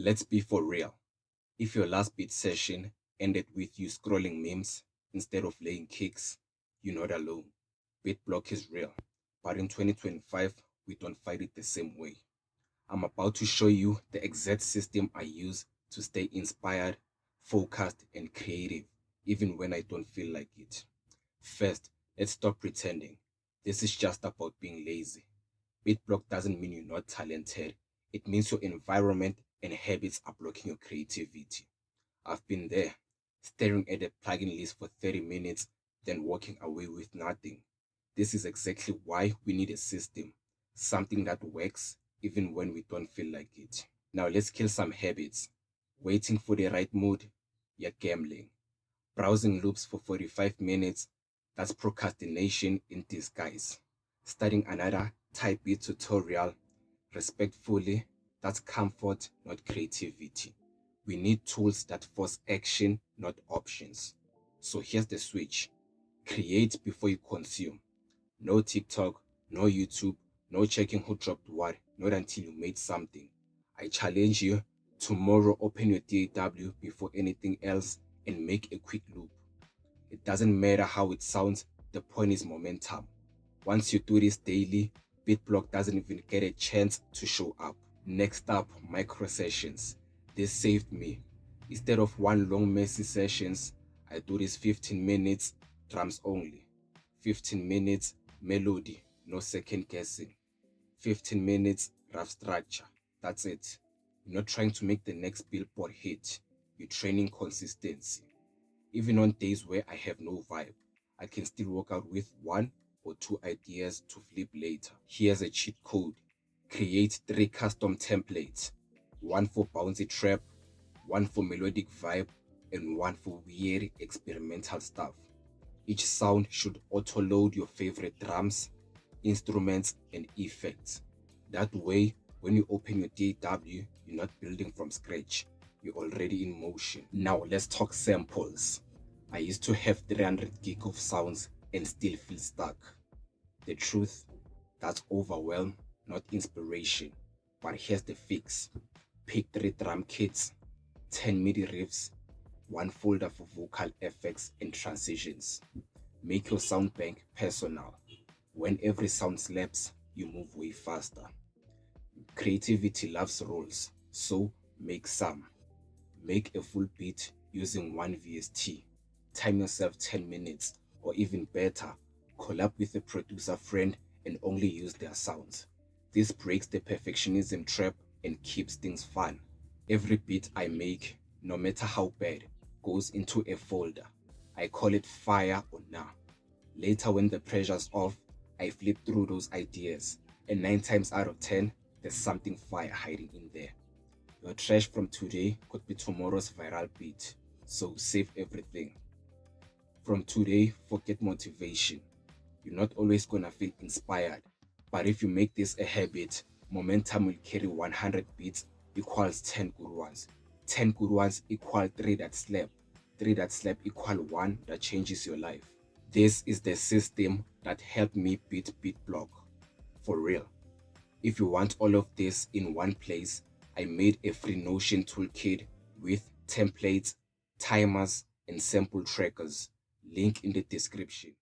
Let's be for real. If your last beat session ended with you scrolling memes instead of laying kicks, you're not alone. Beat block is real, but in 2025, we don't fight it the same way. I'm about to show you the exact system I use to stay inspired, focused, and creative, even when I don't feel like it. First, let's stop pretending. This is just about being lazy. Beat block doesn't mean you're not talented. It means your environment and habits are blocking your creativity. I've been there, staring at a plugin list for 30 minutes, then walking away with nothing. This is exactly why we need a system, something that works even when we don't feel like it. Now let's kill some habits. Waiting for the right mood, you're gambling. Browsing loops for 45 minutes, that's procrastination in disguise. Studying another type beat tutorial, respectfully, that's comfort, not creativity. We need tools that force action, not options. So here's the switch. Create before you consume. No TikTok, no YouTube, no checking who dropped what, not until you made something. I challenge you, tomorrow open your DAW before anything else and make a quick loop. It doesn't matter how it sounds, the point is momentum. Once you do this daily, BitBlock doesn't even get a chance to show up. Next up, micro sessions. This saved me. Instead of one long messy sessions, I do this 15 minutes, drums only. 15 minutes, melody, no second guessing. 15 minutes, rough structure. That's it. You're not trying to make the next billboard hit. You're training consistency. Even on days where I have no vibe, I can still walk out with one or two ideas to flip later. Here's a cheat code. Create 3 custom templates. One for bouncy trap, one for melodic vibe, and one for weird experimental stuff. Each sound should auto-load your favorite drums, instruments, and effects. That way, when you open your DAW, you're not building from scratch. You're already in motion. Now let's talk samples. I used to have 300 gig of sounds and still feel stuck. The truth, that's overwhelm, not inspiration. But here's the fix. Pick 3 drum kits, 10 MIDI riffs, one folder for vocal effects and transitions. Make your sound bank personal. When every sound slaps, you move way faster. Creativity loves rules, so make some. Make a full beat using one VST. Time yourself 10 minutes, or even better, collab with a producer friend and only use their sounds. This breaks the perfectionism trap and keeps things fun. Every beat I make, no matter how bad, goes into a folder. I call it fire or nah. Later when the pressure's off, I flip through those ideas, and 9 times out of 10, there's something fire hiding in there. Your trash from today could be tomorrow's viral beat, so save everything. From today, forget motivation. You're not always gonna feel inspired, but if you make this a habit, momentum will carry 100 beats equals 10 good ones. 10 good ones equal 3 that slap. 3 that slap equal 1 that changes your life. This is the system that helped me beat block. For real. If you want all of this in one place, I made a free Notion toolkit with templates, timers, and sample trackers. Link in the description.